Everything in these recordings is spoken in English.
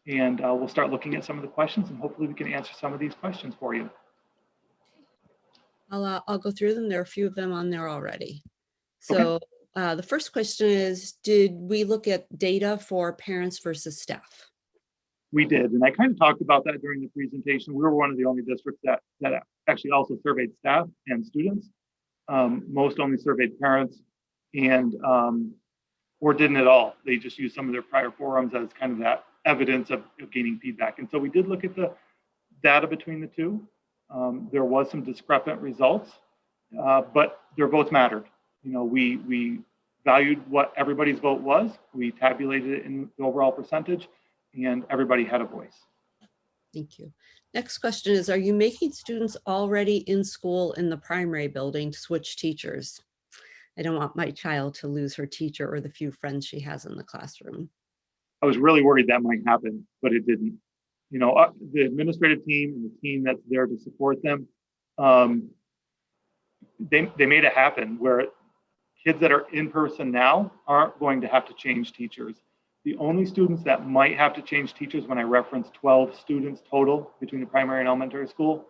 and we'll start looking at some of the questions, and hopefully we can answer some of these questions for you. I'll go through them. There are a few of them on there already. So the first question is, did we look at data for parents versus staff? We did, and I kind of talked about that during the presentation. We were one of the only districts that actually also surveyed staff and students. Most only surveyed parents, and or didn't at all. They just used some of their prior forums as kind of that evidence of gaining feedback. And so we did look at the data between the two. There was some discrepant results, but their votes mattered. You know, we valued what everybody's vote was. We tabulated it in the overall percentage, and everybody had a voice. Thank you. Next question is, are you making students already in school in the primary building to switch teachers? I don't want my child to lose her teacher or the few friends she has in the classroom. I was really worried that might happen, but it didn't. You know, the administrative team and the team that's there to support them, they made it happen where kids that are in person now aren't going to have to change teachers. The only students that might have to change teachers, when I reference 12 students total between the primary and elementary school,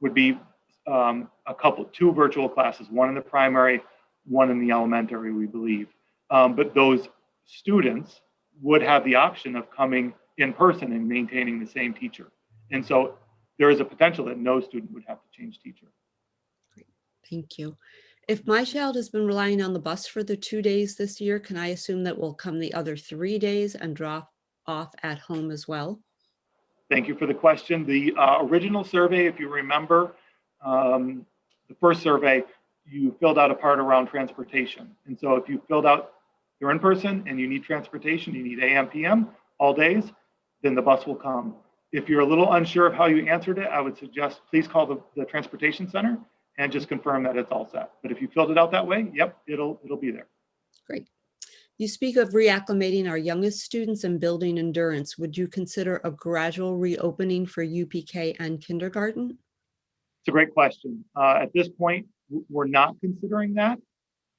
would be two virtual classes, one in the primary, one in the elementary, we believe. But those students would have the option of coming in person and maintaining the same teacher. And so there is a potential that no student would have to change teacher. Great, thank you. If my child has been relying on the bus for the 2 days this year, can I assume that will come the other 3 days and drop off at home as well? Thank you for the question. The original survey, if you remember, the first survey, you filled out a part around transportation. And so if you filled out, you're in person and you need transportation, you need AM, PM all days, then the bus will come. If you're a little unsure of how you answered it, I would suggest please call the transportation center and just confirm that it's all set. But if you filled it out that way, yep, it'll be there. Great. You speak of reacclimating our youngest students and building endurance. Would you consider a gradual reopening for UPK and kindergarten? It's a great question. At this point, we're not considering that.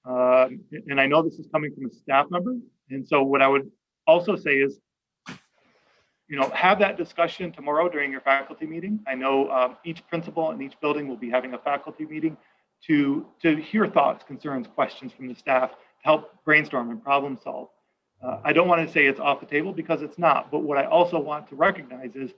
And I know this is coming from a staff member. And so what I would also say is, you know, have that discussion tomorrow during your faculty meeting. I know each principal in each building will be having a faculty meeting to hear thoughts, concerns, questions from the staff to help brainstorm and problem solve. I don't want to say it's off the table because it's not, but what I also want to recognize is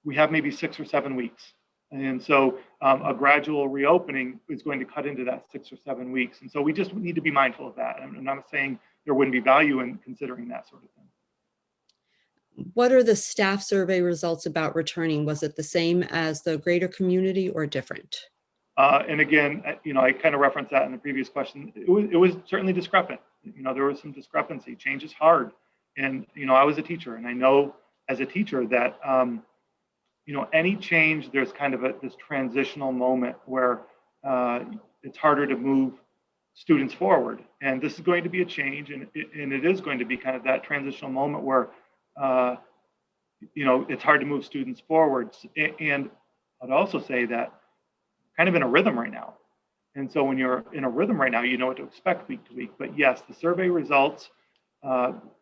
we have maybe 6 or 7 weeks. And so a gradual reopening is going to cut into that 6 or 7 weeks. And so we just need to be mindful of that. I'm not saying there wouldn't be value in considering that sort of thing. What are the staff survey results about returning? Was it the same as the greater community or different? And again, you know, I kind of referenced that in the previous question. It was certainly discrepant. You know, there was some discrepancy. Change is hard. And, you know, I was a teacher, and I know as a teacher that, you know, any change, there's kind of this transitional moment where it's harder to move students forward. And this is going to be a change, and it is going to be kind of that transitional moment where, you know, it's hard to move students forward. And I'd also say that kind of in a rhythm right now. And so when you're in a rhythm right now, you know what to expect week to week. But yes, the survey results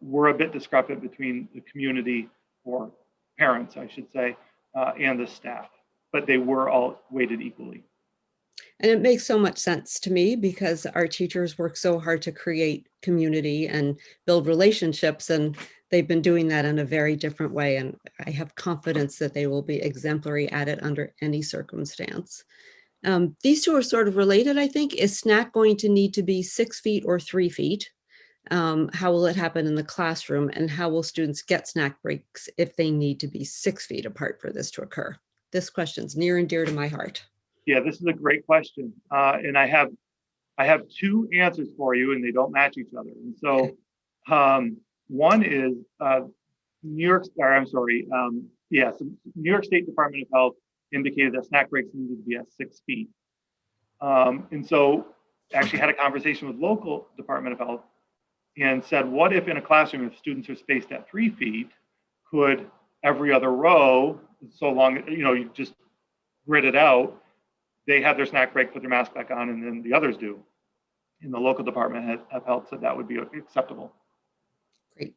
were a bit discrepant between the community, or parents, I should say, and the staff, but they were all weighted equally. And it makes so much sense to me because our teachers work so hard to create community and build relationships, and they've been doing that in a very different way. And I have confidence that they will be exemplary at it under any circumstance. These two are sort of related, I think. Is snack going to need to be 6 feet or 3 feet? How will it happen in the classroom? And how will students get snack breaks if they need to be 6 feet apart for this to occur? This question's near and dear to my heart. Yeah, this is a great question. And I have 2 answers for you, and they don't match each other. And so one is New York State Department of Health indicated that snack breaks needed to be at 6 feet. And so actually had a conversation with local Department of Health and said, what if in a classroom, if students are spaced at 3 feet, could every other row, so long, you know, you just grid it out, they have their snack break, put their mask back on, and then the others do. And the local Department of Health said that would be acceptable. Great.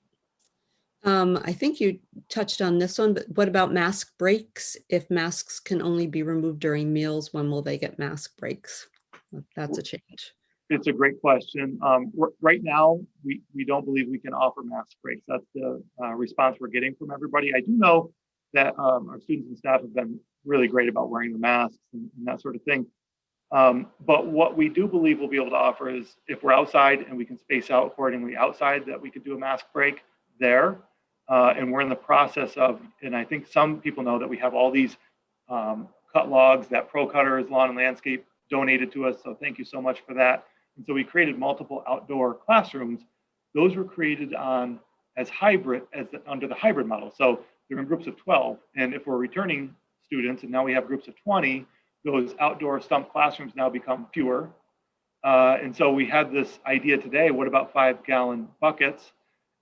I think you touched on this one, but what about mask breaks? If masks can only be removed during meals, when will they get mask breaks? That's a change. It's a great question. Right now, we don't believe we can offer mask breaks. That's the response we're getting from everybody. I do know that our students and staff have been really great about wearing the masks and that sort of thing. But what we do believe we'll be able to offer is if we're outside and we can space out accordingly outside, that we could do a mask break there. And we're in the process of, and I think some people know that we have all these cut logs that Pro Cutters Lawn and Landscape donated to us. So thank you so much for that. And so we created multiple outdoor classrooms. Those were created on as hybrid, under the hybrid model. So they're in groups of 12. And if we're returning students, and now we have groups of 20, those outdoor stump classrooms now become fewer. And so we had this idea today, what about 5-gallon buckets?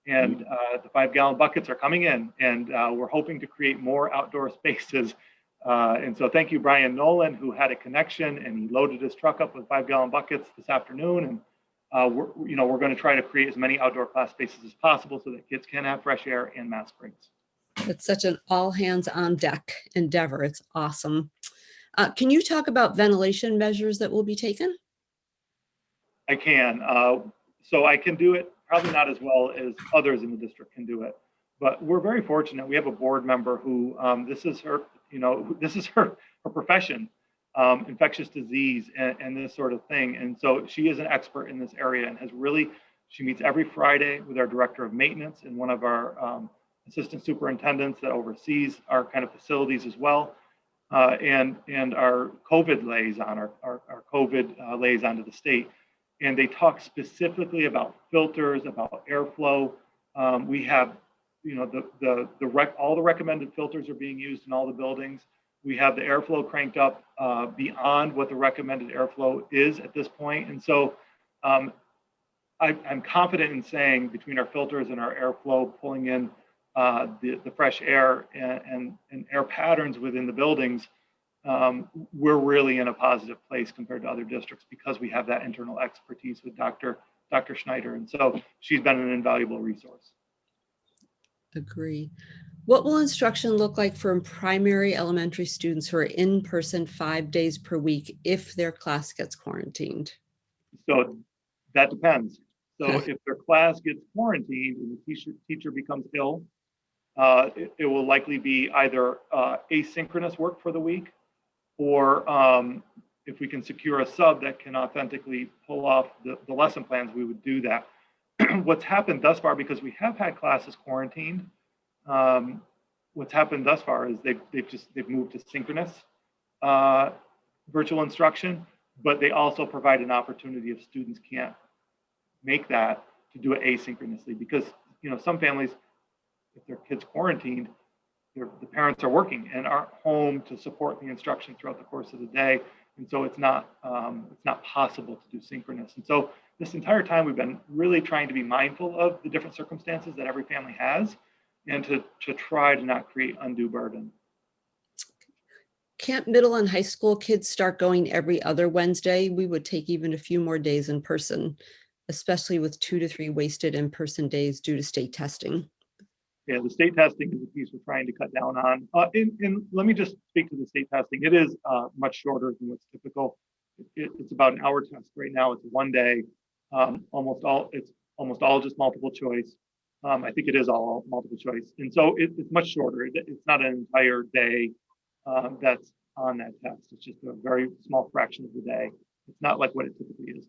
And the 5-gallon buckets are coming in, and we're hoping to create more outdoor spaces. And so thank you, Brian Nolan, who had a connection, and he loaded his truck up with 5-gallon buckets this afternoon. And we're going to try to create as many outdoor class spaces as possible so that kids can have fresh air and mask breaks. It's such an all hands on deck endeavor. It's awesome. Can you talk about ventilation measures that will be taken? I can. So I can do it, probably not as well as others in the district can do it. But we're very fortunate. We have a board member who this is her profession, infectious disease and this sort of thing. And so she is an expert in this area and she meets every Friday with our director of maintenance and one of our assistant superintendents that oversees our kind of facilities as well. And our COVID liaison, our COVID liaison to the state. And they talk specifically about filters, about airflow. We have, all the recommended filters are being used in all the buildings. We have the airflow cranked up beyond what the recommended airflow is at this point. And so I'm confident in saying between our filters and our airflow pulling in the fresh air and air patterns within the buildings, we're really in a positive place compared to other districts because we have that internal expertise with Dr. Schneider. And so she's been an invaluable resource. Agree. What will instruction look like for primary elementary students who are in person 5 days per week if their class gets quarantined? So that depends. So if their class gets quarantined and the teacher becomes ill, it will likely be either asynchronous work for the week, or if we can secure a sub that can authentically pull off the lesson plans, we would do that. What's happened thus far, because we have had classes quarantined, what's happened thus far is they've moved to synchronous virtual instruction, but they also provide an opportunity if students can't make that to do it asynchronously, because some families, if their kids quarantined, the parents are working and aren't home to support the instruction throughout the course of the day, and so it's not possible to do synchronous. And so this entire time we've been really trying to be mindful of the different circumstances that every family has, and to try to not create undue burden. Can't middle and high school kids start going every other Wednesday? We would take even a few more days in person, especially with 2 to 3 wasted in-person days due to state testing. Yeah, the state testing is a piece we're trying to cut down on. And let me just speak to the state testing. It is much shorter than what's typical. It's about an hour test right now. It's 1 day. It's almost all just multiple choice. I think it is all multiple choice. And so it's much shorter. It's not an entire day that's on that test. It's just a very small fraction of the day. It's not like what it typically is.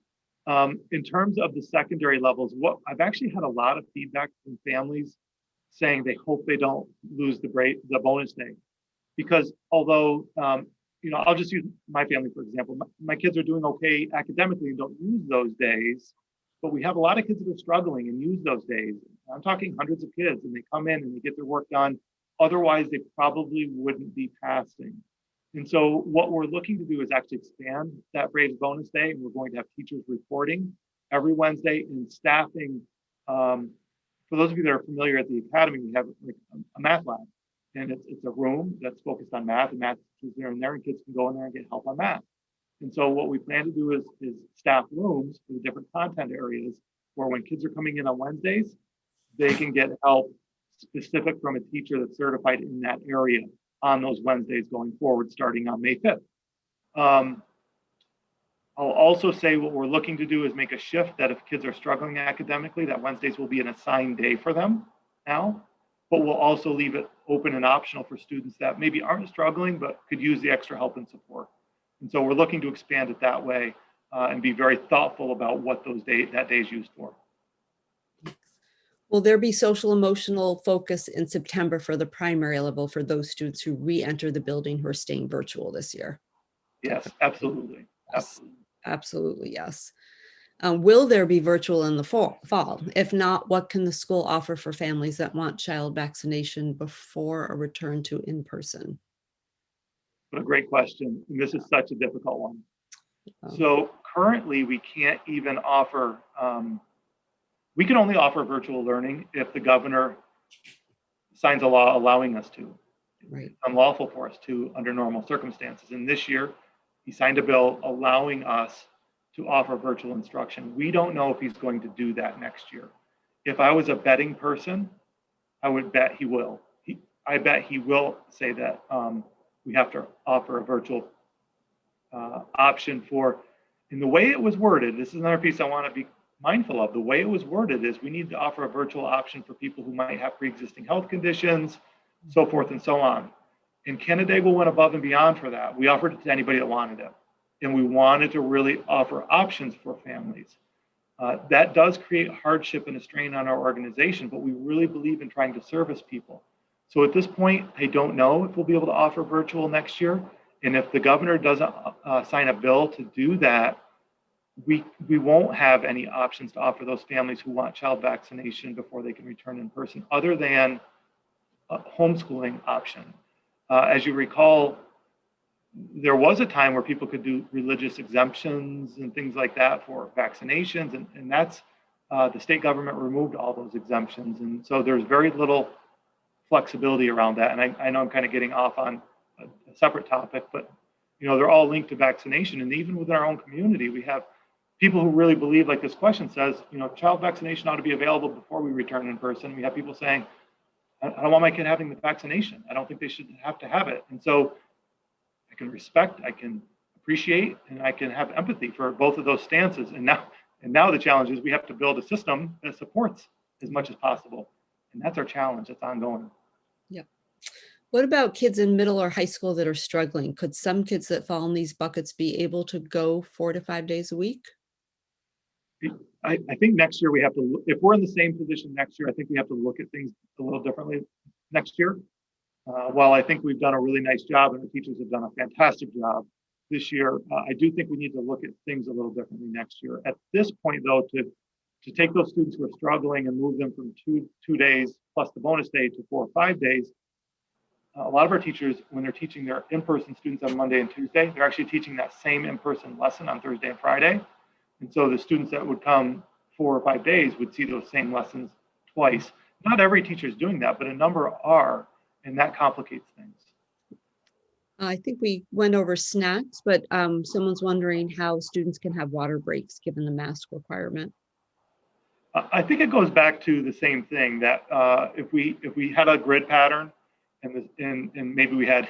In terms of the secondary levels, I've actually had a lot of feedback from families saying they hope they don't lose the bonus day, because although I'll just use my family for example. My kids are doing okay academically and don't use those days, but we have a lot of kids that are struggling and use those days. I'm talking hundreds of kids, and they come in and they get their work done. Otherwise, they probably wouldn't be passing. And so what we're looking to do is actually expand that Braves bonus day, and we're going to have teachers reporting every Wednesday and staffing. For those of you that are familiar at the academy, we have like a math lab, and it's a room that's focused on math, and math teachers there and there, and kids can go in there and get help on math. And so what we plan to do is staff rooms for the different content areas where when kids are coming in on Wednesdays, they can get help specific from a teacher that's certified in that area on those Wednesdays going forward, starting on May 5th. I'll also say what we're looking to do is make a shift that if kids are struggling academically, that Wednesdays will be an assigned day for them now, but we'll also leave it open and optional for students that maybe aren't struggling, but could use the extra help and support. And so we're looking to expand it that way and be very thoughtful about what that day is used for. Will there be social emotional focus in September for the primary level for those students who re-enter the building who are staying virtual this year? Yes, absolutely. Yes, absolutely, yes. Will there be virtual in the fall? If not, what can the school offer for families that want child vaccination before a return to in-person? What a great question. And this is such a difficult one. So currently we can't even offer, we can only offer virtual learning if the governor signs a law allowing us to. Right. It's unlawful for us to under normal circumstances. And this year he signed a bill allowing us to offer virtual instruction. We don't know if he's going to do that next year. If I was a betting person, I would bet he will. I bet he will say that we have to offer a virtual option for, in the way it was worded, this is another piece I want to be mindful of. The way it was worded is we need to offer a virtual option for people who might have pre-existing health conditions, so forth and so on. And Canandaigua went above and beyond for that. We offered it to anybody that wanted it. And we wanted to really offer options for families. That does create hardship and a strain on our organization, but we really believe in trying to service people. So at this point, I don't know if we'll be able to offer virtual next year. And if the governor doesn't sign a bill to do that, we won't have any options to offer those families who want child vaccination before they can return in person, other than a homeschooling option. As you recall, there was a time where people could do religious exemptions and things like that for vaccinations, and that's the state government removed all those exemptions, and so there's very little flexibility around that. And I know I'm kind of getting off on a separate topic, but they're all linked to vaccination. And even within our own community, we have people who really believe, like this question says, child vaccination ought to be available before we return in person. We have people saying, I don't want my kid having the vaccination. I don't think they should have to have it. And so I can respect, I can appreciate, and I can have empathy for both of those stances. And now the challenge is we have to build a system that supports as much as possible. And that's our challenge. It's ongoing. Yep. What about kids in middle or high school that are struggling? Could some kids that fall in these buckets be able to go 4 to 5 days a week? I think next year we have to, if we're in the same position next year, I think we have to look at things a little differently next year. While I think we've done a really nice job and our teachers have done a fantastic job this year, I do think we need to look at things a little differently next year. At this point, though, to take those students who are struggling and move them from two days plus the bonus day to 4 or 5 days, a lot of our teachers, when they're teaching their in-person students on Monday and Tuesday, they're actually teaching that same in-person lesson on Thursday and Friday. And so the students that would come 4 or 5 days would see those same lessons twice. Not every teacher is doing that, but a number are, and that complicates things. I think we went over snacks, but someone's wondering how students can have water breaks given the mask requirement. I think it goes back to the same thing that if we had a grid pattern and maybe we had,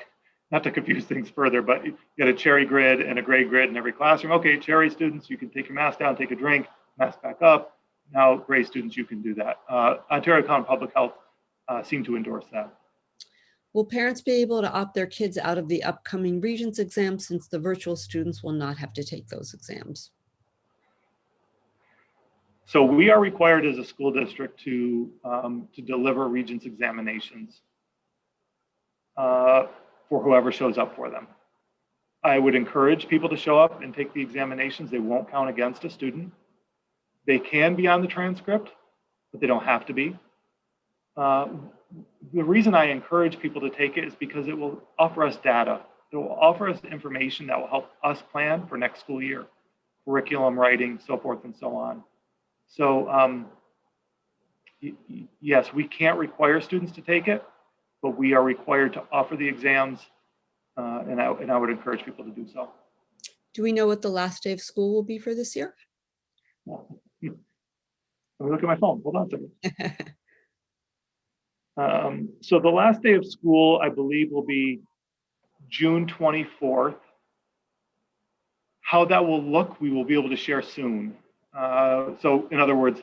not to confuse things further, but you had a cherry grid and a gray grid in every classroom. Okay, cherry students, you can take your mask down, take a drink, mask back up. Now gray students, you can do that. Ontario County Public Health seem to endorse that. Will parents be able to opt their kids out of the upcoming Regents exam since the virtual students will not have to take those exams? So we are required as a school district to deliver Regents examinations for whoever shows up for them. I would encourage people to show up and take the examinations. They won't count against a student. They can be on the transcript, but they don't have to be. The reason I encourage people to take it is because it will offer us data. It will offer us information that will help us plan for next school year, curriculum writing, so forth and so on. So yes, we can't require students to take it, but we are required to offer the exams, and I would encourage people to do so. Do we know what the last day of school will be for this year? Let me look at my phone. Hold on a second. So the last day of school, I believe, will be June 24th. How that will look, we will be able to share soon. So in other words,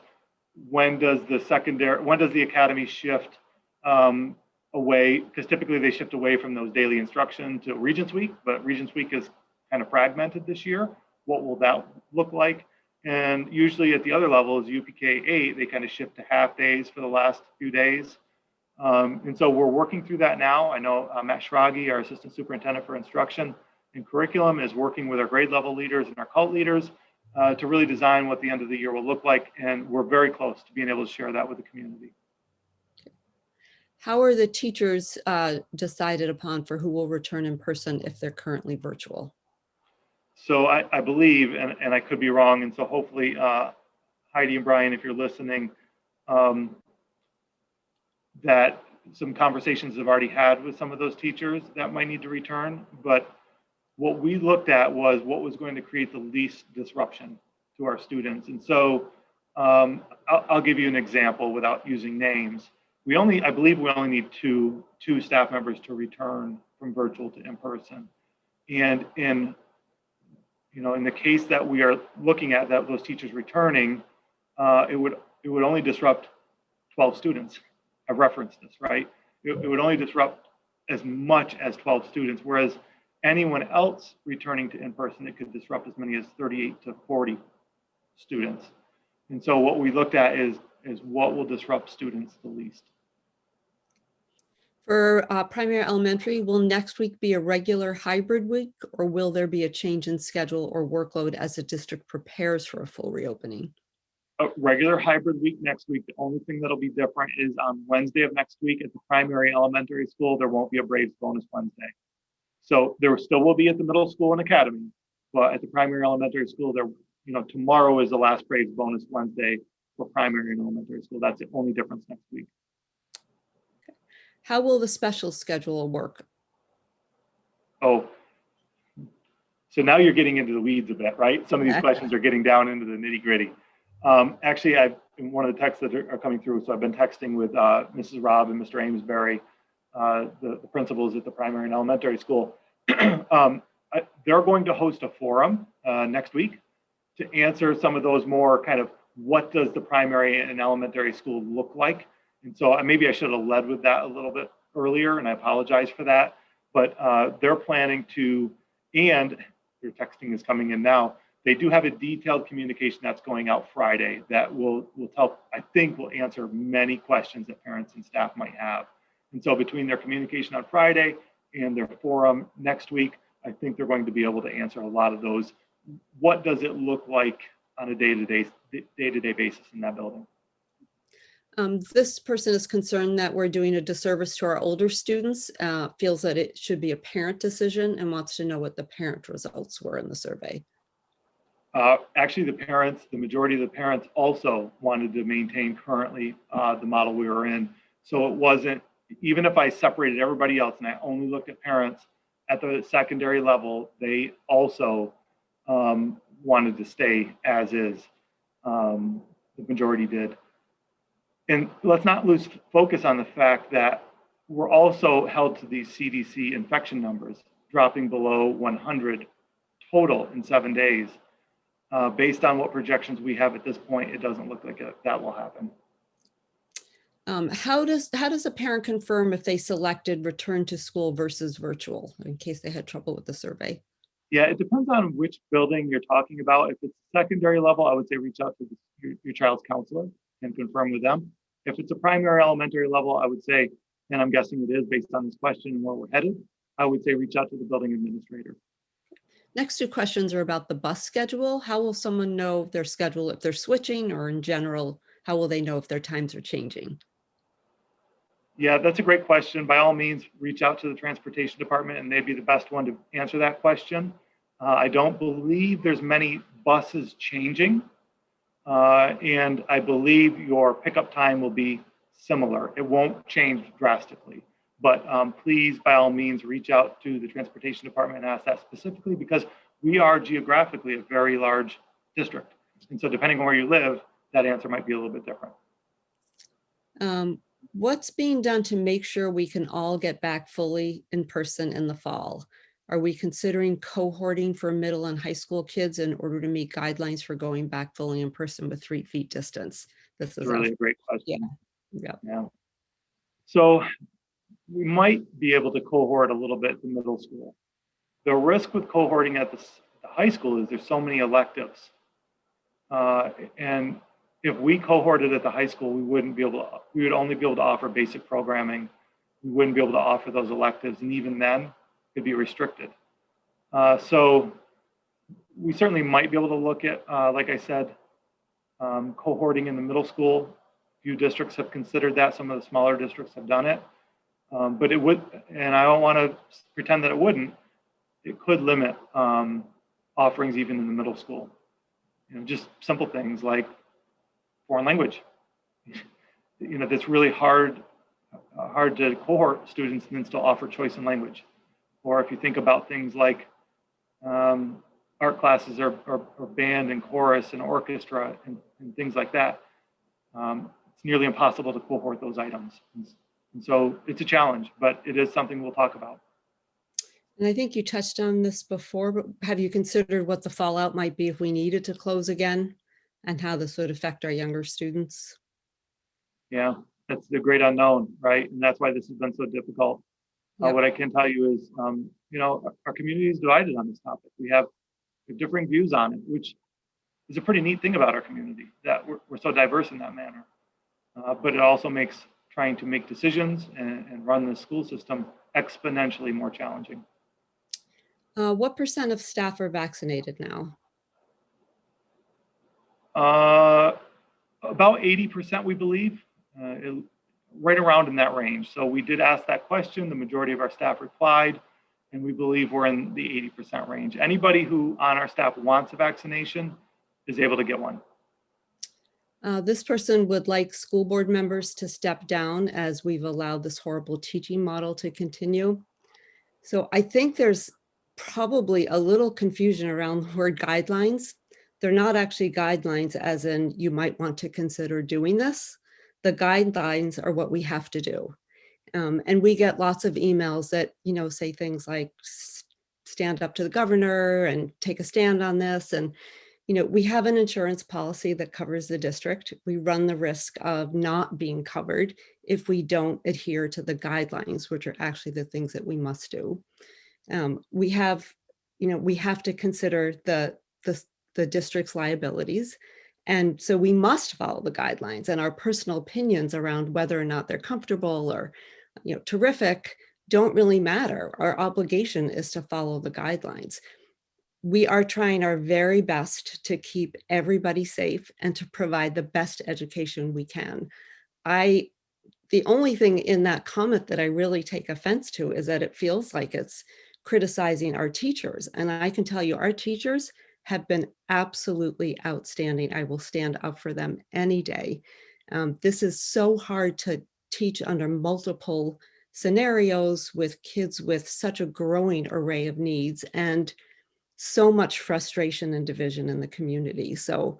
when does the academy shift away? Because typically they shift away from those daily instruction to Regents Week, but Regents Week is kind of fragmented this year. What will that look like? And usually at the other levels, UPK 8, they kind of shift to half days for the last few days. And so we're working through that now. I know Matt Schrage, our Assistant Superintendent for Instruction and Curriculum, is working with our grade level leaders and our cult leaders to really design what the end of the year will look like. And we're very close to being able to share that with the community. How are the teachers decided upon for who will return in person if they're currently virtual? So I believe, and I could be wrong, and so hopefully Heidi and Brian, if you're listening, that some conversations have already had with some of those teachers that might need to return. But what we looked at was what was going to create the least disruption to our students. And so I'll give you an example without using names. I believe we only need two staff members to return from virtual to in-person. And in the case that we are looking at, that those teachers returning, it would only disrupt 12 students. I've referenced this, right? It would only disrupt as much as 12 students, whereas anyone else returning to in-person, it could disrupt as many as 38 to 40 students. And so what we looked at is what will disrupt students the least. For primary elementary, will next week be a regular hybrid week, or will there be a change in schedule or workload as the district prepares for a full reopening? A regular hybrid week next week. The only thing that'll be different is on Wednesday of next week at the primary elementary school, there won't be a Braves bonus Wednesday. So there still will be at the middle school and academy, but at the primary elementary school, tomorrow is the last Braves bonus Wednesday for primary and elementary school. That's the only difference next week. How will the special schedule work? Oh, so now you're getting into the weeds a bit, right? Some of these questions are getting down into the nitty gritty. Actually, in one of the texts that are coming through, so I've been texting with Mrs. Robb and Mr. Amesbury, the principals at the primary and elementary school. They're going to host a forum next week to answer some of those more kind of what does the primary and elementary school look like. And so maybe I should have led with that a little bit earlier, and I apologize for that. But they're planning to, and your texting is coming in now, they do have a detailed communication that's going out Friday that will answer many questions that parents and staff might have. And so between their communication on Friday and their forum next week, I think they're going to be able to answer a lot of those. What does it look like on a day-to-day basis in that building? This person is concerned that we're doing a disservice to our older students, feels that it should be a parent decision, and wants to know what the parent results were in the survey. Actually, the majority of the parents also wanted to maintain currently the model we were in. So it wasn't, even if I separated everybody else and I only looked at parents at the secondary level, they also wanted to stay as is. The majority did. And let's not lose focus on the fact that we're also held to these CDC infection numbers, dropping below 100 total in 7 days. Based on what projections we have at this point, it doesn't look like that will happen. How does a parent confirm if they selected return to school versus virtual, in case they had trouble with the survey? Yeah, it depends on which building you're talking about. If it's secondary level, I would say reach out to your child's counselor and confirm with them. If it's a primary elementary level, I would say, and I'm guessing it is based on this question and where we're headed, I would say reach out to the building administrator. Next two questions are about the bus schedule. How will someone know their schedule if they're switching, or in general, how will they know if their times are changing? Yeah, that's a great question. By all means, reach out to the transportation department and they'd be the best one to answer that question. I don't believe there's many buses changing. And I believe your pickup time will be similar. It won't change drastically. But please, by all means, reach out to the transportation department and ask that specifically, because we are geographically a very large district. And so depending on where you live, that answer might be a little bit different. What's being done to make sure we can all get back fully in person in the fall? Are we considering cohorting for middle and high school kids in order to meet guidelines for going back fully in person with 3 feet distance? This It's is a, really a great yeah, question. yeah. Yeah. So we might be able to cohort a little bit in middle school. The risk with cohorting at the high school is there's so many electives. And if we cohorted at the high school, we would only be able to offer basic programming. We wouldn't be able to offer those electives, and even then could be restricted. So we certainly might be able to look at, like I said, cohorting in the middle school. A few districts have considered that. Some of the smaller districts have done it. But it would, and I don't want to pretend that it wouldn't, it could limit offerings even in the middle school. Just simple things like foreign language. That's really hard to cohort students and then still offer choice in language. Or if you think about things like art classes or band and chorus and orchestra and things like that, it's nearly impossible to cohort those items. And so it's a challenge, but it is something we'll talk about. And I think you touched on this before, but have you considered what the fallout might be if we needed to close again and how this would affect our younger students? Yeah, that's the great unknown, right? And that's why this has been so difficult. Yep. What I can tell you is, our community is divided on this topic. We have differing views on it, which is a pretty neat thing about our community, that we're so diverse in that manner. But it also makes trying to make decisions and run the school system exponentially more challenging. What % of staff are vaccinated now? About 80%, we believe, right around in that range. So we did ask that question. The majority of our staff replied, and we believe we're in the 80% range. Anybody who on our staff wants a vaccination is able to get one. This person would like school board members to step down as we've allowed this horrible teaching model to continue. So I think there's probably a little confusion around the word guidelines. They're not actually guidelines as in you might want to consider doing this. The guidelines are what we have to do. And we get lots of emails that, say things like stand up to the governor and take a stand on this. And, we have an insurance policy that covers the district. We run the risk of not being covered if we don't adhere to the guidelines, which are actually the things that we must do. We have to consider the district's liabilities. And so we must follow the guidelines, and our personal opinions around whether or not they're comfortable or, terrific don't really matter. Our obligation is to follow the guidelines. We are trying our very best to keep everybody safe and to provide the best education we can. The only thing in that comment that I really take offense to is that it feels like it's criticizing our teachers. And I can tell you, our teachers have been absolutely outstanding. I will stand up for them any day. This is so hard to teach under multiple scenarios with kids with such a growing array of needs and so much frustration and division in the community. So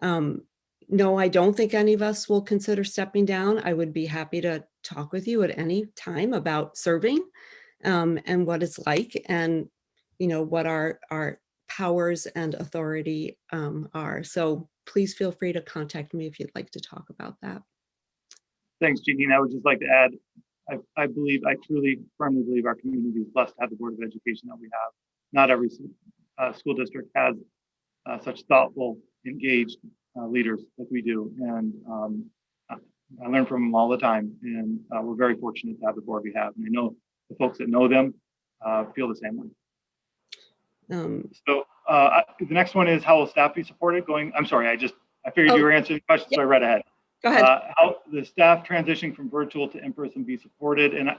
no, I don't think any of us will consider stepping down. I would be happy to talk with you at any time about serving and what it's like and, what our powers and authority are. So please feel free to contact me if you'd like to talk about that. Thanks, Jeanie. And I would just like to add, I truly firmly believe our community is blessed to have the Board of Education that we have. Not every school district has such thoughtful, engaged leaders like we do. And I learn from them all the time. And we're very fortunate to have the board we have. And I know the folks that know them feel the same way. So the next one is, how will staff be supported going? I'm sorry, I figured you were answering the question, so I read ahead. Go ahead. How the staff transitioning from virtual to in-person be supported. And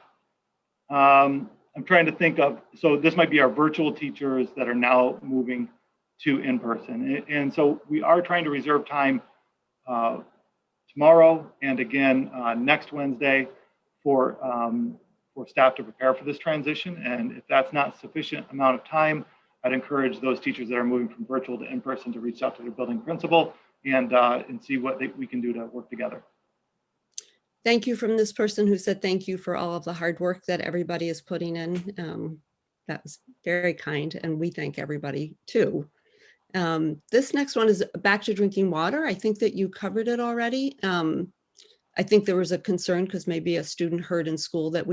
I'm trying to think of, so this might be our virtual teachers that are now moving to in-person. And so we are trying to reserve time tomorrow and again next Wednesday for staff to prepare for this transition. And if that's not sufficient amount of time, I'd encourage those teachers that are moving from virtual to in-person to reach out to their building principal and see what we can do to work together. thank you from this person who said thank you for all of the hard work that everybody is putting in. That was very kind, and we thank everybody too. This next one is back to drinking water. I think that you covered it already. I think there was a concern because maybe a student heard in school that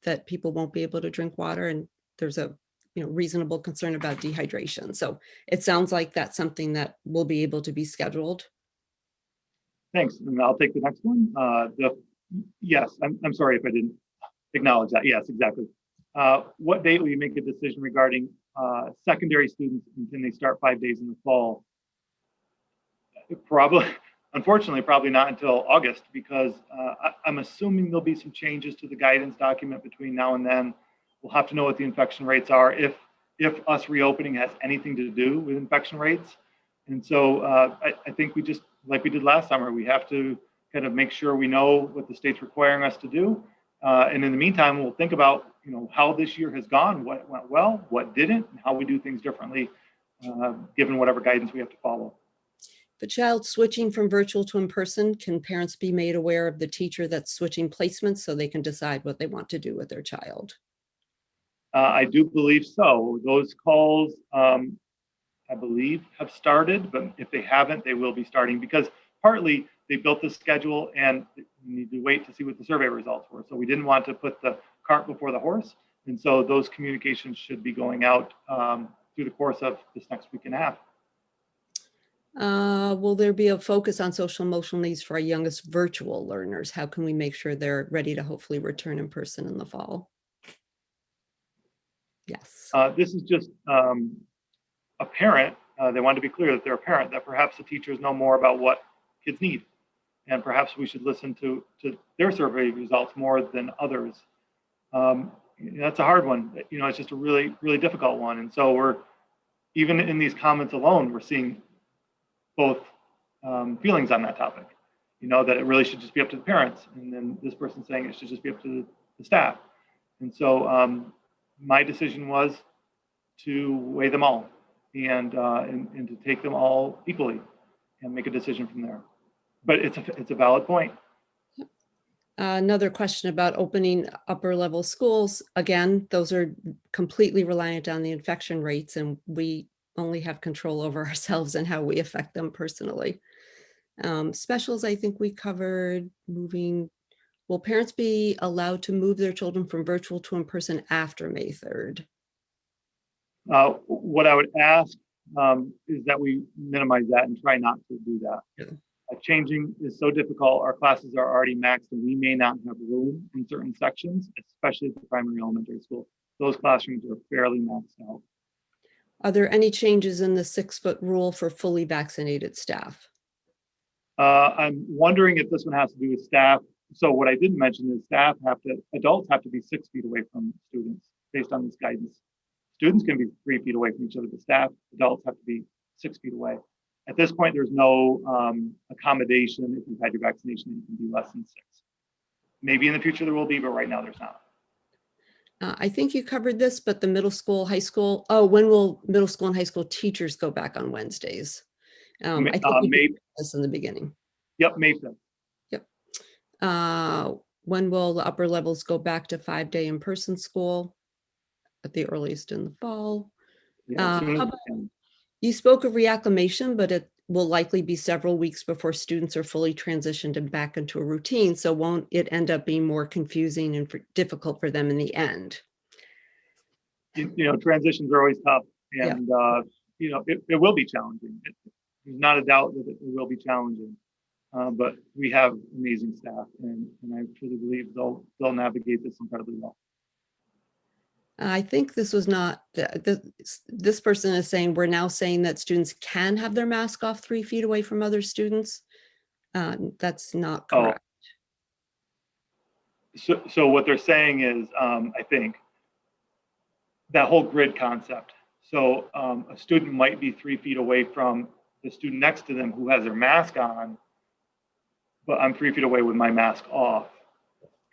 that people won't be able to drink water, and there's a reasonable concern about dehydration. So it sounds like that's something that will be able to be scheduled. Thanks, and I'll take the next one. Yes, I'm sorry if I didn't acknowledge that. Yes, exactly. What date will you make a decision regarding secondary students, and can they start 5 days in the fall? Probably, unfortunately, probably not until August, because I'm assuming there'll be some changes to the guidance document between now and then. We'll have to know what the infection rates are, if us reopening has anything to do with infection rates. And so I think we just, like we did last summer, we have to kind of make sure we know what the state's requiring us to do. And in the meantime, we'll think about, how this year has gone, what went well, what didn't, and how we do things differently, given whatever guidance we have to follow. If a child switching from virtual to in-person, can parents be made aware of the teacher that's switching placements so they can decide what they want to do with their child? I do believe so. Those calls, I believe, have started, but if they haven't, they will be starting, because partly they built the schedule and we need to wait to see what the survey results were. So we didn't want to put the cart before the horse. And so those communications should be going out through the course of this next week and a half. Will there be a focus on social emotional needs for our youngest virtual learners? How can we make sure they're ready to hopefully return in person in the fall? Yes. This is just a parent. They want to be clear that they're a parent, that perhaps the teachers know more about what kids need. And perhaps we should listen to their survey results more than others. That's a hard one. It's just a really, really difficult one. And so we're, even in these comments alone, we're seeing both feelings on that topic. That it really should just be up to the parents. And then this person saying it should just be up to the staff. And so my decision was to weigh them all and to take them all equally and make a decision from there. But it's a valid point. Another question about opening upper level schools. Again, those are completely reliant on the infection rates, and we only have control over ourselves and how we affect them personally. Specials, I think we covered. Moving. Will parents be allowed to move their children from virtual to in-person after May 3rd? What I would ask is that we minimize that and try not to do that. Yeah. Changing is so difficult. Our classes are already maxed, and we may not have room in certain sections, especially at the primary elementary school. Those classrooms are fairly maxed out. Are there any changes in the 6-foot rule for fully vaccinated staff? I'm wondering if this one has to do with staff. So what I didn't mention is adults have to be 6 feet away from students based on this guidance. Students can be 3 feet away from each other, but adults have to be 6 feet away. At this point, there's no accommodation. If you've had your vaccination, you can be less than 6. Maybe in the future there will be, but right now there's not. I think you covered this, but the middle school, high school. Oh, when will middle school and high school teachers go back on Wednesdays? I think we May, did this in the beginning. Yep, May 5th. Yep. When will the upper levels go back to 5-day in-person school? At the earliest in the fall. Yeah, You spoke of reacclimation, but it will likely be several weeks before students are fully transitioned and back into a routine. So won't it end up being more confusing and difficult for them in the end? Transitions are always tough, and it will be challenging. There's not a doubt that it will be challenging, but we have amazing staff, and I truly believe they'll navigate this incredibly well. I think this was not, this person is saying, we're now saying that students can have their mask off 3 feet away from other students. That's not correct. So what they're saying is, I think, that whole grid concept. So a student might be 3 feet away from the student next to them who has their mask on, but I'm 3 feet away with my mask off.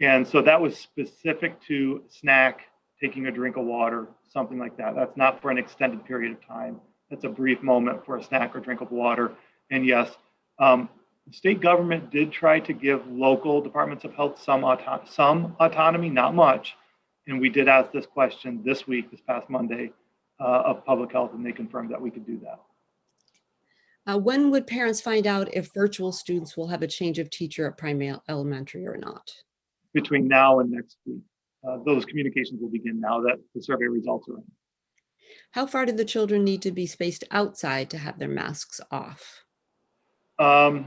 And so that was specific to snack, taking a drink of water, something like that. That's not for an extended period of time. That's a brief moment for a snack or drink of water. And yes, The state government did try to give local departments of health some autonomy, not much. And we did ask this question this week, this past Monday, of public health, and they confirmed that we could do that. When would parents find out if virtual students will have a change of teacher at primary elementary or not? Between now and next week. Those communications will begin now that the survey results are in. How far do the children need to be spaced outside to have their masks off? At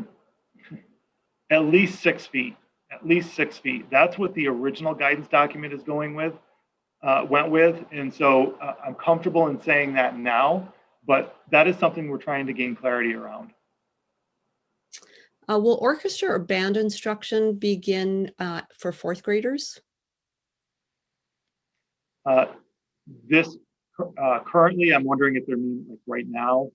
least 6 feet. At least 6 feet. That's what the original guidance document is went with. And so I'm comfortable in saying that now, but that is something we're trying to gain clarity around. Will orchestra or band instruction begin for fourth graders? Currently, I'm wondering if they're meaning like right now.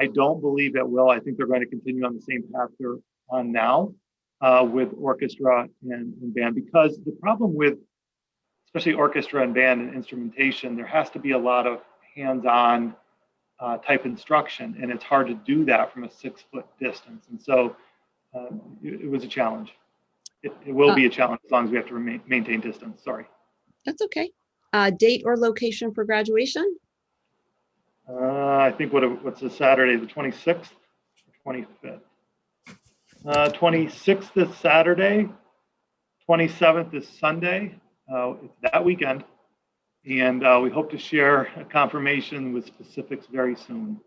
I don't believe it will. I think they're going to continue on the same path they're on now with orchestra and band, because the problem with especially orchestra and band and instrumentation, there has to be a lot of hands-on type instruction, and it's hard to do that from a 6-foot distance. And so it was a challenge. It will be a challenge as long as we have to maintain distance. Sorry. That's okay. Date or location for graduation? I think what's the Saturday, the 26th, 25th. 26th is Saturday, 27th is Sunday. It's that weekend, and we hope to share a confirmation with specifics very soon.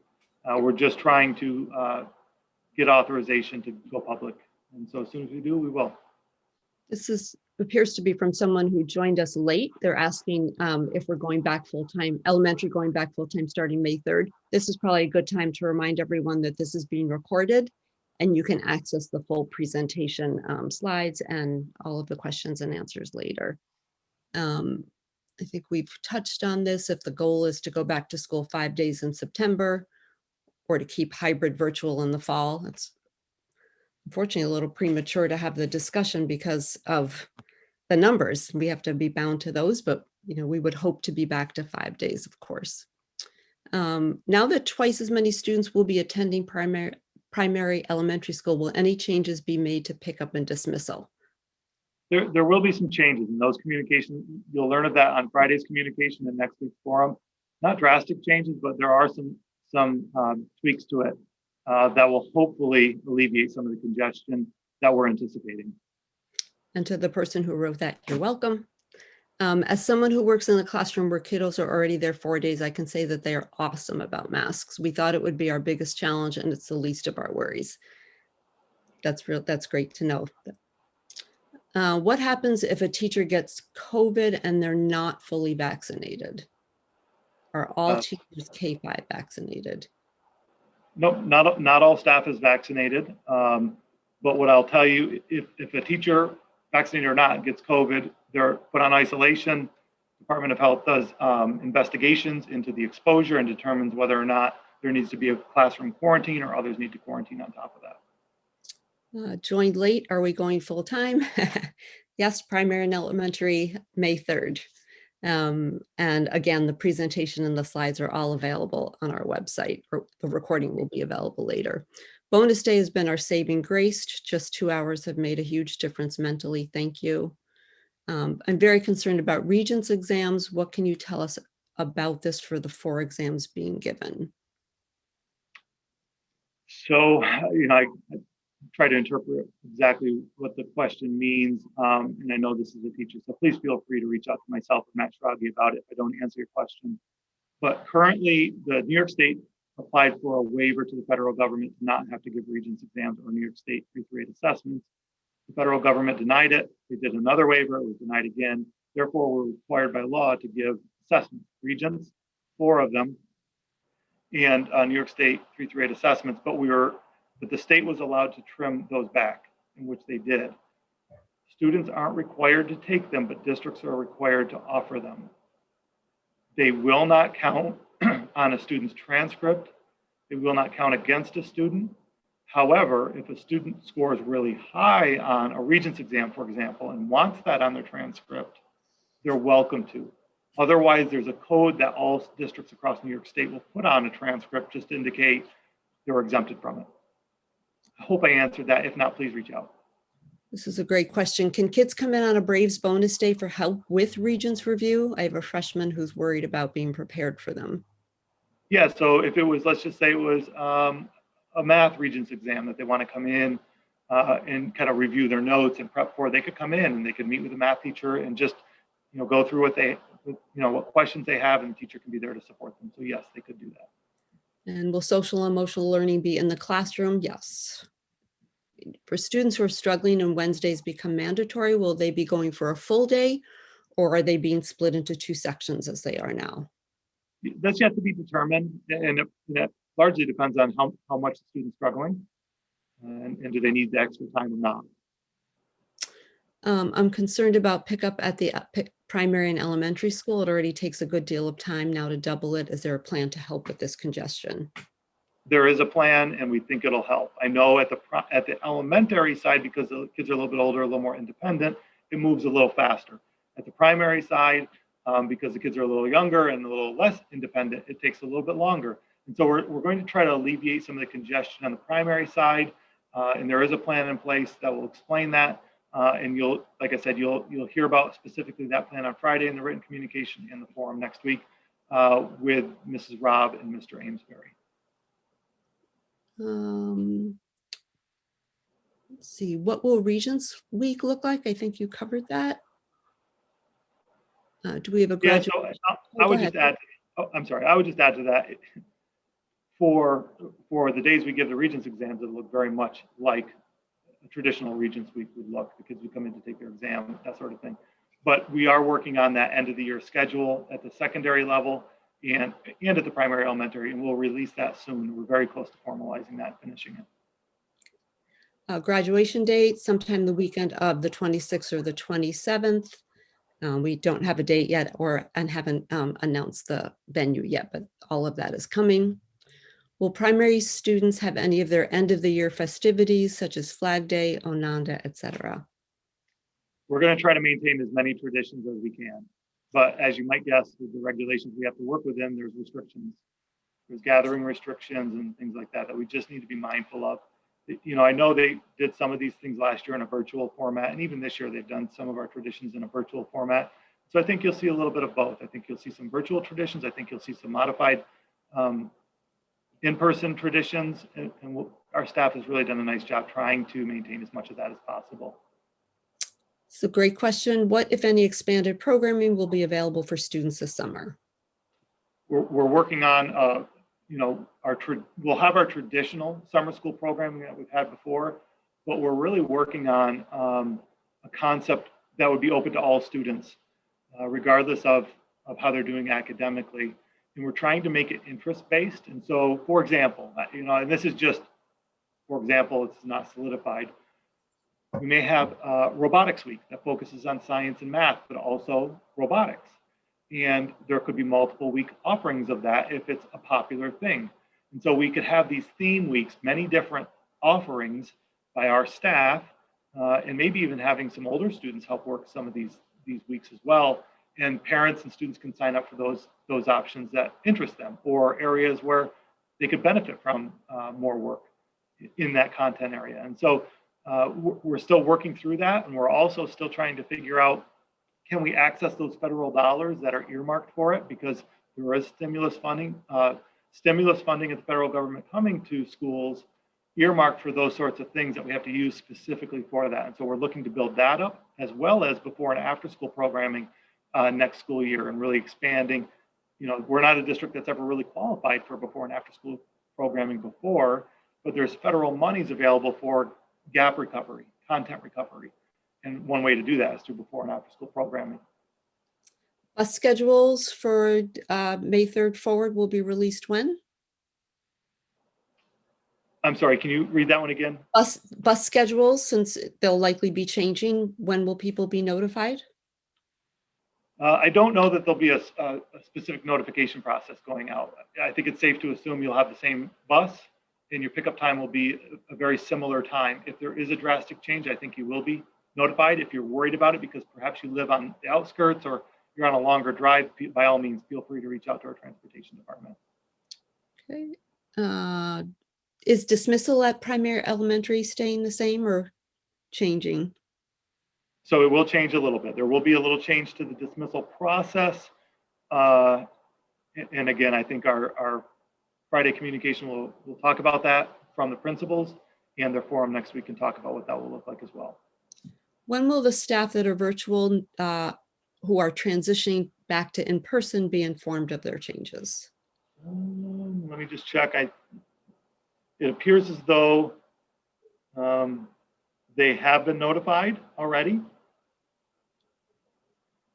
We're just trying to get authorization to go public, and so as soon as we do, we will. This appears to be from someone who joined us late. They're asking if we're going back full-time, elementary going back full-time starting May 3rd. This is probably a good time to remind everyone that this is being recorded and you can access the full presentation slides and all of the questions and answers later. I think we've touched on this. If the goal is to go back to school 5 days in September or to keep hybrid virtual in the fall, it's unfortunately a little premature to have the discussion because of the numbers. We have to be bound to those, but we would hope to be back to 5 days, of course. Now that twice as many students will be attending primary elementary school, will any changes be made to pickup and dismissal? There will be some changes in those communications. You'll learn of that on Friday's communication and next week's forum. Not drastic changes, but there are some tweaks to it that will hopefully alleviate some of the congestion that we're anticipating. And to the person who wrote that, you're welcome. As someone who works in the classroom where kiddos are already there 4 days, I can say that they are awesome about masks. We thought it would be our biggest challenge, and it's the least of our worries. That's great to know. What happens if a teacher gets COVID and they're not fully vaccinated? Are all teachers K-5 vaccinated? Nope, not all staff is vaccinated. But what I'll tell you, if a teacher, vaccinated or not, gets COVID, they're put on isolation. Department of Health does investigations into the exposure and determines whether or not there needs to be a classroom quarantine or others need to quarantine on top of that. Joined late, are we going full time? Yes, primary and elementary, May 3rd. And again, the presentation and the slides are all available on our website, or the recording will be available later. Bonus day has been our saving grace. Just 2 hours have made a huge difference mentally. Thank you. I'm very concerned about Regents exams. What can you tell us about this for the 4 exams being given? So, I try to interpret exactly what the question means. And I know this is a teacher, so please feel free to reach out to myself or Matt Schrage about it if I don't answer your question. But currently, the New York State applied for a waiver to the federal government to not have to give Regents exams or New York State 338 assessments. The federal government denied it. They did another waiver. It was denied again. Therefore, we're required by law to give assessments. Regents, 4 of them, and New York State 338 assessments. But the state was allowed to trim those back, in which they did. Students aren't required to take them, but districts are required to offer them. They will not count on a student's transcript. They will not count against a student. However, if a student scores really high on a Regents exam, for example, and wants that on their transcript, they're welcome to. Otherwise, there's a code that all districts across New York State will put on a transcript just to indicate they were exempted from it. hope I answered that. If not, please reach out. This is a great question. Can kids come in on a Braves bonus day for help with Regents review? I have a freshman who's worried about being prepared for them. Yeah, so if it was, let's just say it was a math Regents exam that they want to come in and kind of review their notes and prep for, they could come in and they could meet with a math teacher and just, go through what questions they have, and the teacher can be there to support them. So yes, they could do that. And will social and emotional learning be in the classroom? Yes. For students who are struggling and Wednesdays become mandatory, will they be going for a full day, or are they being split into 2 sections as they are now? That's yet to be determined, and it largely depends on how much the student's struggling and do they need the extra time or not. I'm concerned about pickup at the primary and elementary school. It already takes a good deal of time now to double it. Is there a plan to help with this congestion? There is a plan, and we think it'll help. I know at the elementary side, because the kids are a little bit older, a little more independent, it moves a little faster. At the primary side, because the kids are a little younger and a little less independent, it takes a little bit longer. And so we're going to try to alleviate some of the congestion on the primary side, and there is a plan in place that will explain that. And like I said, you'll hear about specifically that plan on Friday in the written communication and the forum next week with Mrs. Robb and Mr. Amesbury. Let's see, what will Regents Week look like? I think you covered that. Do we have a graduate? Yeah, so I would just add. I'm sorry. I would just add to that. For the days we give the Regents exams, it'll look very much like a traditional Regents Week would look. The kids would come in to take their exam, that sort of thing. But we are working on that end of the year schedule at the secondary level and at the primary elementary, and we'll release that soon. We're very close to formalizing that, finishing it. Graduation date, sometime the weekend of the 26th or the 27th. We don't have a date yet and haven't announced the venue yet, but all of that is coming. Will primary students have any of their end of the year festivities such as Flag Day, Onanda, etc.? We're going to try to maintain as many traditions as we can. But as you might guess, with the regulations we have to work within, there's restrictions. There's gathering restrictions and things like that we just need to be mindful of. I know they did some of these things last year in a virtual format, and even this year they've done some of our traditions in a virtual format. So I think you'll see a little bit of both. I think you'll see some virtual traditions. I think you'll see some modified in-person traditions, and our staff has really done a nice job trying to maintain as much of that as possible. It's a great question. What, if any, expanded programming will be available for students this summer? We're working on, we'll have our traditional summer school programming that we've had before, but we're really working on a concept that would be open to all students, regardless of how they're doing academically. And we're trying to make it interest-based. And so, for example, and this is just, for example, it's not solidified. We may have robotics week that focuses on science and math, but also robotics. And there could be multiple week offerings of that if it's a popular thing. And so we could have these theme weeks, many different offerings by our staff, and maybe even having some older students help work some of these weeks as well. And parents and students can sign up for those options that interest them, or areas where they could benefit from more work in that content area. And so we're still working through that, and we're also still trying to figure out, can we access those federal dollars that are earmarked for it? Because there is stimulus funding at the federal government coming to schools earmarked for those sorts of things that we have to use specifically for that. And so we're looking to build that up, as well as before and after school programming next school year, and really expanding. We're not a district that's ever really qualified for before and after school programming before, but there's federal monies available for gap recovery, content recovery. And one way to do that is through before and after school programming. Bus schedules for May 3rd forward will be released when? I'm sorry, can you read that one again? Bus schedules, since they'll likely be changing, when will people be notified? I don't know that there'll be a specific notification process going out. I think it's safe to assume you'll have the same bus, and your pickup time will be a very similar time. If there is a drastic change, I think you will be notified. If you're worried about it because perhaps you live on the outskirts or you're on a longer drive, by all means, feel free to reach out to our transportation department. Okay. Is dismissal at primary elementary staying the same or changing? So it will change a little bit. There will be a little change to the dismissal process. Uh, and again, I think our Friday communication will talk about that from the principals, and their forum next week can talk about what that will look like as well. When will the staff that are virtual, who are transitioning back to in-person, be informed of their changes? Let me just check. It appears as though they have been notified already.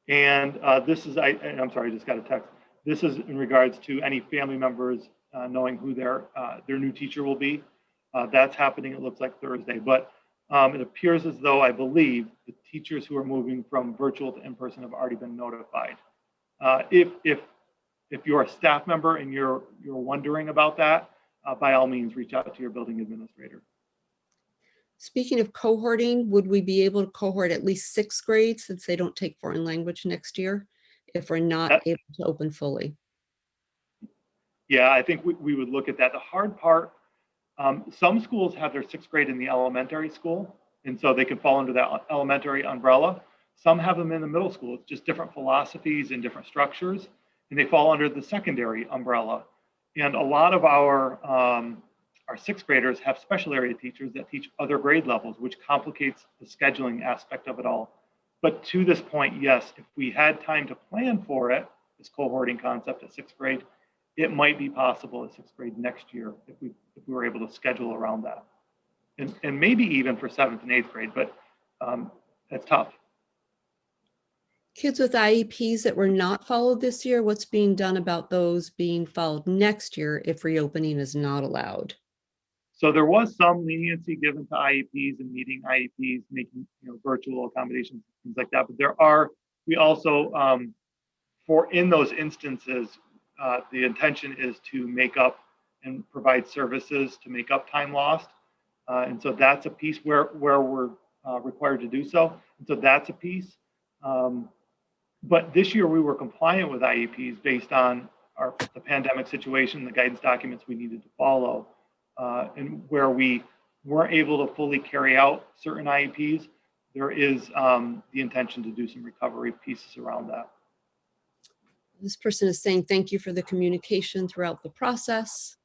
And this is, I'm sorry, I just got a text. This is in regards to any family members knowing who their new teacher will be. That's happening, it looks like Thursday. But it appears as though, I believe, the teachers who are moving from virtual to in-person have already been notified. If you're a staff member and you're wondering about that, by all means, reach out to your building administrator. Speaking of cohorting, would we be able to cohort at least 6th grade since they don't take foreign language next year if we're not able to open fully? Yeah, I think we would look at that. The hard part, some schools have their 6th grade in the elementary school, and so they can fall under that elementary umbrella. Some have them in the middle school. It's just different philosophies and different structures, and they fall under the secondary umbrella. And a lot of our 6th graders have special area teachers that teach other grade levels, which complicates the scheduling aspect of it all. But to this point, yes, if we had time to plan for it, this cohorting concept at 6th grade, it might be possible at 6th grade next year if we were able to schedule around that. And maybe even for 7th and 8th grade, but that's tough. Kids with IEPs that were not followed this year, what's being done about those being followed next year if reopening is not allowed? So there was some leniency given to IEPs and meeting IEPs, making virtual accommodations, things like that. But we also, in those instances, the intention is to make up and provide services to make up time lost. And so that's a piece where we're required to do so. And so that's a piece. But this year we were compliant with IEPs based on the pandemic situation, the guidance documents we needed to follow. And where we weren't able to fully carry out certain IEPs, there is the intention to do some recovery pieces around that. This person is saying, thank you for the communication throughout the process.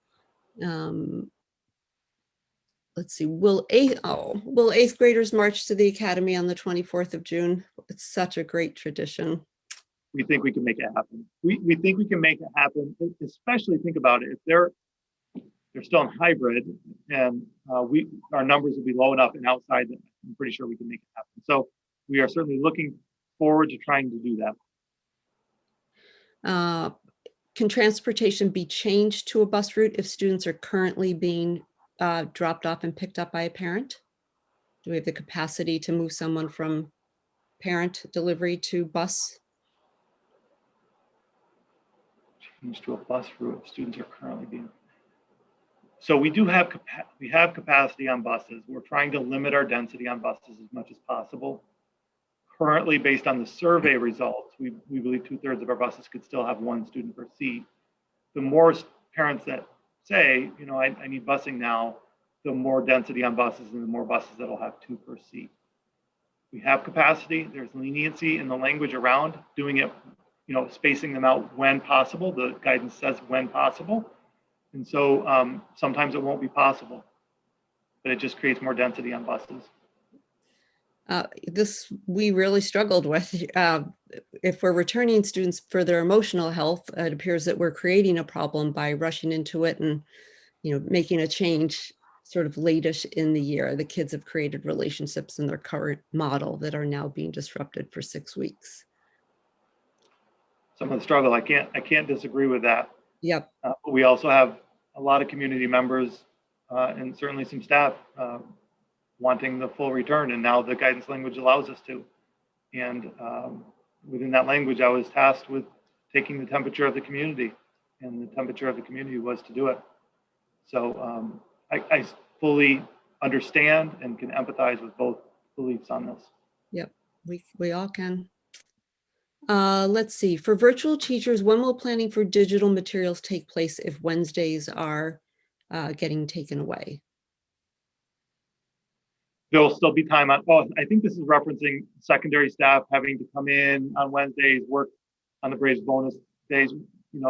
Let's see, will 8th graders march to the academy on the 24th of June? It's such a great tradition. We think we can make it happen. We think we can make it happen, especially think about it. If they're still in hybrid and our numbers will be low enough and outside that I'm pretty sure we can make it happen. So we are certainly looking forward to trying to do that. Can transportation be changed to a bus route if students are currently being dropped off and picked up by a parent? Do we have the capacity to move someone from parent delivery to bus? Change to a bus route if students are currently being. So we have capacity on buses. We're trying to limit our density on buses as much as possible. Currently, based on the survey results, we believe 2/3 of our buses could still have 1 student per seat. The more parents that say, I need busing now, the more density on buses and the more buses that'll have 2 per seat. We have capacity. There's leniency in the language around doing it, spacing them out when possible. The guidance says when possible. And so sometimes it won't be possible, but it just creates more density on buses. This we really struggled with. If we're returning students for their emotional health, it appears that we're creating a problem by rushing into it and, making a change sort of late-ish in the year. The kids have created relationships in their current model that are now being disrupted for 6 weeks. Some of the struggle, I can't disagree with that. Yep. But we also have a lot of community members and certainly some staff wanting the full return, and now the guidance language allows us to. And within that language, I was tasked with taking the temperature of the community, and the temperature of the community was to do it. So I fully understand and can empathize with both beliefs on this. Yep, we all can. Let's see, for virtual teachers, when will planning for digital materials take place if Wednesdays are getting taken away. There'll still be time on, well, I think this is referencing secondary staff having to come in on Wednesdays, work on the Braves bonus days,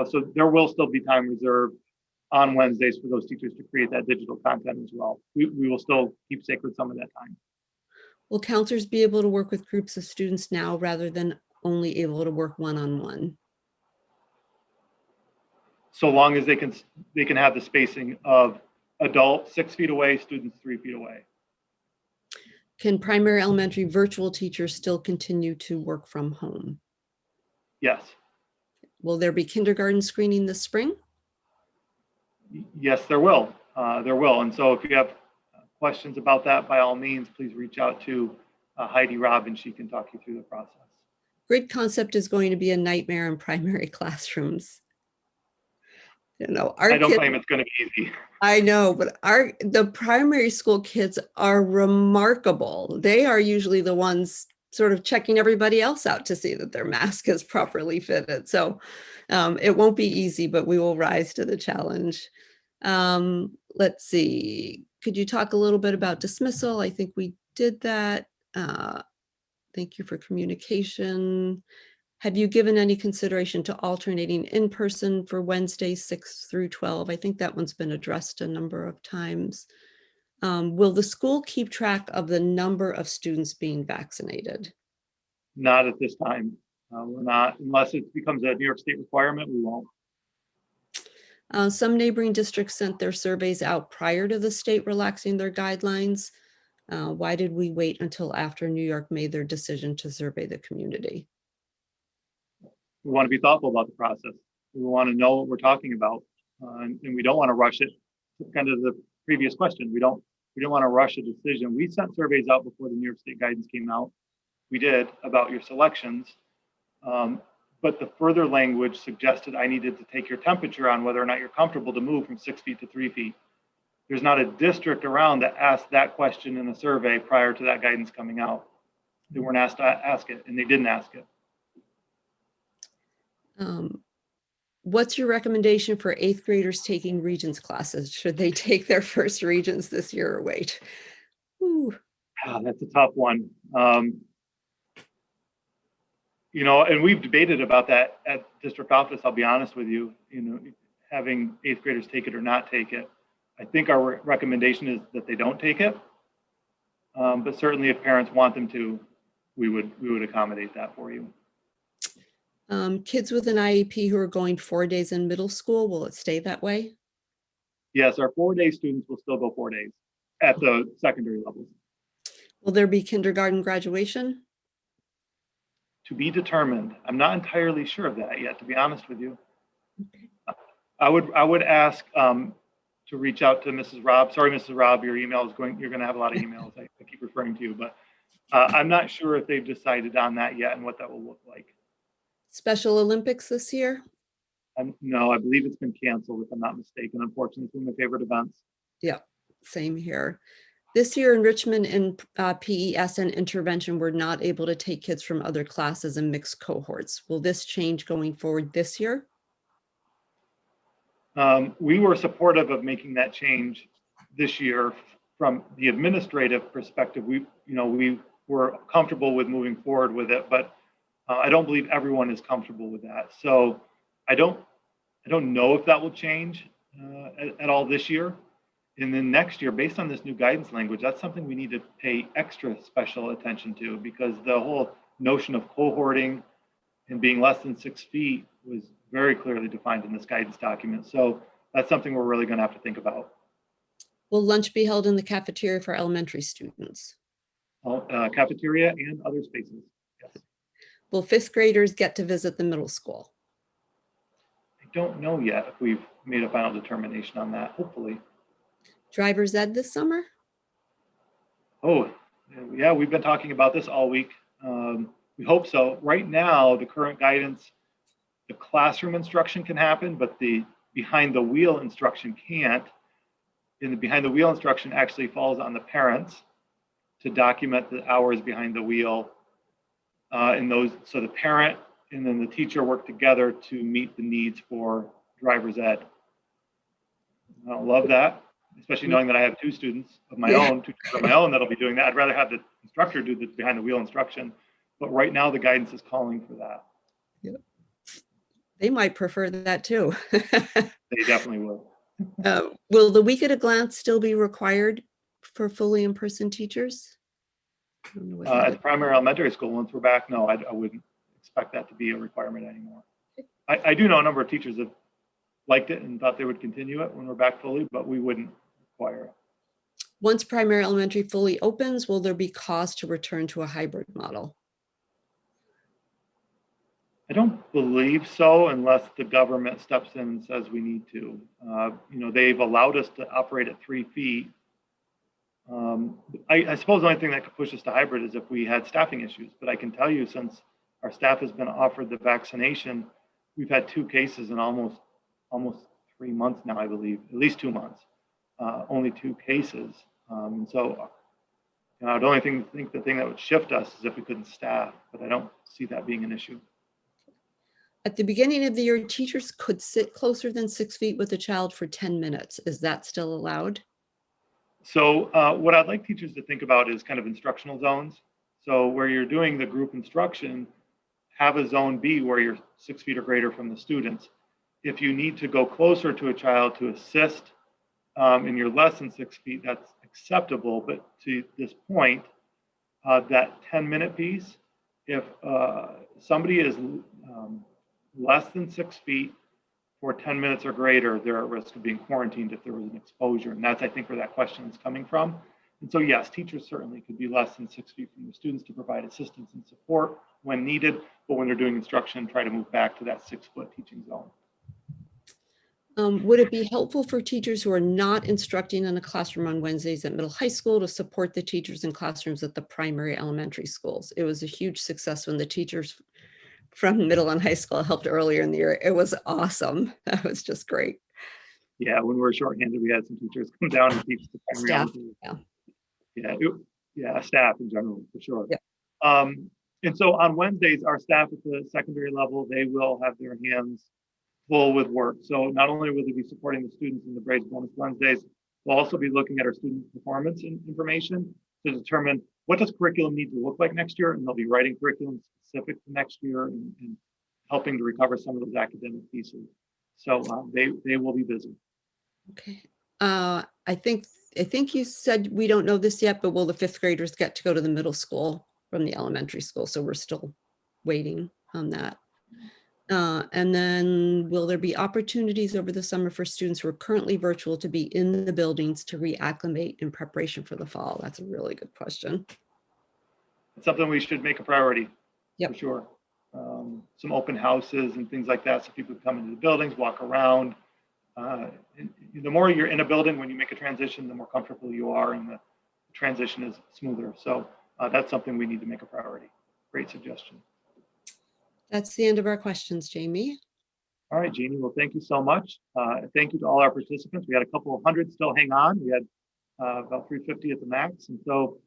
so there will still be time reserved on Wednesdays for those teachers to create that digital content as well. We will still keep sacred some of that time. Will counselors be able to work with groups of students now rather than only able to work one-on-one? So long as they can have the spacing of adults 6 feet away, students 3 feet away. Can primary elementary virtual teachers still continue to work from home? Yes. Will there be kindergarten screening this spring? Yes, there will. There will. And so if you have questions about that, by all means, please reach out to Heidi Robbins. She can talk you through the process. Grid concept is going to be a nightmare in primary classrooms. I don't claim it's going to be easy. I know, but the primary school kids are remarkable. They are usually the ones sort of checking everybody else out to see that their mask is properly fitted. So it won't be easy, but we will rise to the challenge. Let's see. Could you talk a little bit about dismissal? I think we did that. Thank you for communication. Have you given any consideration to alternating in person for Wednesdays 6 through 12? I think that one's been addressed a number of times. Will the school keep track of the number of students being vaccinated? Not at this time. We're not, unless it becomes a New York State requirement, we won't. Some neighboring districts sent their surveys out prior to the state relaxing their guidelines. Why did we wait until after New York made their decision to survey the community? We want to be thoughtful about the process. We want to know what we're talking about, and we don't want to rush it. Kind of the previous question, we don't want to rush a decision. We sent surveys out before the New York State guidance came out. We did about your selections, but the further language suggested I needed to take your temperature on whether or not you're comfortable to move from 6 feet to 3 feet. There's not a district around that asked that question in a survey prior to that guidance coming out. They weren't asked to ask it, and they didn't ask it. What's your recommendation for 8th graders taking Regents classes? Should they take their first Regents this year or wait? Ooh. That's a tough one. And we've debated about that at district office, I'll be honest with you, having 8th graders take it or not take it. I think our recommendation is that they don't take it. But certainly if parents want them to, we would accommodate that for you. Kids with an IEP who are going 4 days in middle school, will it stay that way? Yes, our 4-day students will still go 4 days at the secondary levels. Will there be kindergarten graduation? To be determined. I'm not entirely sure of that yet, to be honest with you. Okay. I would ask to reach out to Mrs. Robb. Sorry, Mrs. Robb, your email is you're going to have a lot of emails. I keep referring to you, but I'm not sure if they've decided on that yet and what that will look like. Special Olympics this year? No, I believe it's been canceled, if I'm not mistaken. Unfortunately, it's one of my favorite events. Yeah, same here. This year, enrichment in PES and intervention were not able to take kids from other classes and mixed cohorts. Will this change going forward this year? We were supportive of making that change this year. From the administrative perspective, we were comfortable with moving forward with it, but I don't believe everyone is comfortable with that. So I don't know if that will change at all this year. And then next year, based on this new guidance language, that's something we need to pay extra special attention to, because the whole notion of cohorting and being less than 6 feet was very clearly defined in this guidance document. So that's something we're really going to have to think about. Will lunch be held in the cafeteria for elementary students? Cafeteria and other spaces, yes. Will 5th graders get to visit the middle school? I don't know yet if we've made a final determination on that, hopefully. Driver's ed this summer? Oh, yeah, we've been talking about this all week. We hope so. Right now, the current guidance, the classroom instruction can happen, but the behind the wheel instruction can't. And the behind the wheel instruction actually falls on the parents to document the hours behind the wheel. So the parent and then the teacher work together to meet the needs for driver's ed. I don't love that, especially knowing that I have two students of my own, two tutors of my own that'll be doing that. I'd rather have the instructor do the behind the wheel instruction. But right now, the guidance is calling for that. Yep. They might prefer that too. They definitely will. Will the week at a glance still be required for fully in-person teachers? I don't know what that At is. primary elementary school, once we're back, no, I wouldn't expect that to be a requirement anymore. I do know a number of teachers that liked it and thought they would continue it when we're back fully, but we wouldn't require it. Once primary elementary fully opens, will there be cost to return to a hybrid model? I don't believe so unless the government steps in and says we need to. They've allowed us to operate at 3 feet. I suppose the only thing that could push us to hybrid is if we had staffing issues. But I can tell you, since our staff has been offered the vaccination, we've had 2 cases in almost 3 months now, I believe, at least 2 months. Only 2 cases. So I'd only think the thing that would shift us is if we couldn't staff, but I don't see that being an issue. At the beginning of the year, teachers could sit closer than 6 feet with a child for 10 minutes. Is that still allowed? So what I'd like teachers to think about is kind of instructional zones. So where you're doing the group instruction, have a zone B where you're 6 feet or greater from the students. If you need to go closer to a child to assist and you're less than 6 feet, that's acceptable. But to this point, that 10-minute piece, if somebody is less than 6 feet for 10 minutes or greater, they're at risk of being quarantined if there was an exposure. And that's, I think, where that question is coming from. And so, yes, teachers certainly could be less than 6 feet from the students to provide assistance and support when needed. But when they're doing instruction, try to move back to that 6-foot teaching zone. Would it be helpful for teachers who are not instructing in a classroom on Wednesdays at middle high school to support the teachers in classrooms at the primary elementary schools? It was a huge success when the teachers from middle and high school helped earlier in the year. It was awesome. That was just great. Yeah, when we were shorthanded, we had some teachers come down and teach the primary Staff, elementary. Yeah, staff in general, for sure. Yeah. And so on Wednesdays, our staff at the secondary level, they will have their hands full with work. So not only will they be supporting the students in the Braids Bonus Wednesdays, we'll also be looking at our student performance information to determine what does curriculum need to look like next year, and they'll be writing curriculum specific to next year and helping to recover some of those academic pieces. So they will be busy. Okay. I think you said we don't know this yet, but will the 5th graders get to go to the middle school from the elementary school? So we're still waiting on that. And then will there be opportunities over the summer for students who are currently virtual to be in the buildings to reacclimate in preparation for the fall? That's a really good question. It's something we should make a priority. Yep. For sure. Some open houses and things like that, so people come into the buildings, walk around. The more you're in a building when you make a transition, the more comfortable you are, and the transition is smoother. So that's something we need to make a priority. Great suggestion. That's the end of our questions, Jamie. All right, Jeannie. Well, thank you so much. Thank you to all our participants. We had a couple of hundred still hang on. We had about 350 at the max. And so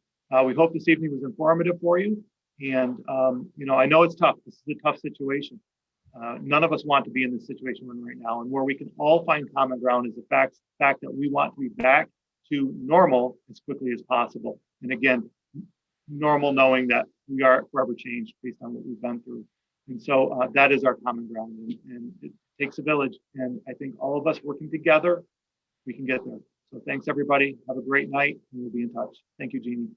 we hope this evening was informative for you. And, I know it's tough. This is a tough situation. None of us want to be in this situation right now. And where we can all find common ground is the fact that we want to be back to normal as quickly as possible. And again, normal knowing that we are forever changed based on what we've been through. And so that is our common ground. And it takes a village. And I think all of us working together, we can get there. So thanks, everybody. Have a great night, and we'll be in touch. Thank you, Jeannie.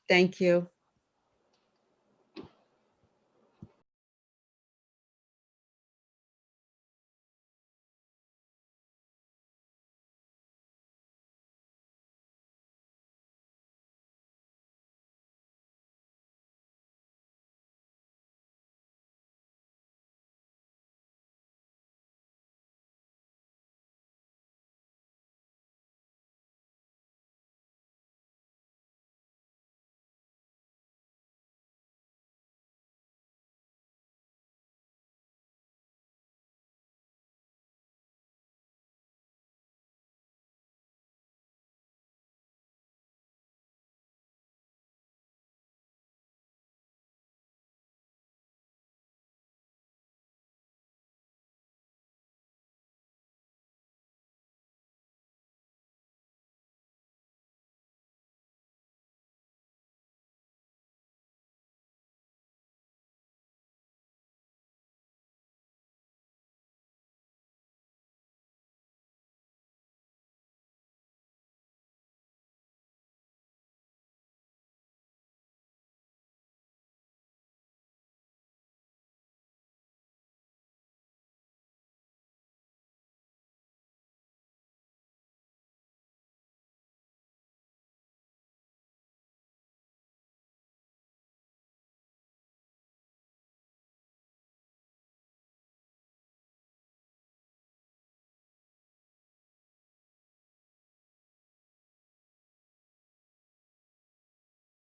Thank you.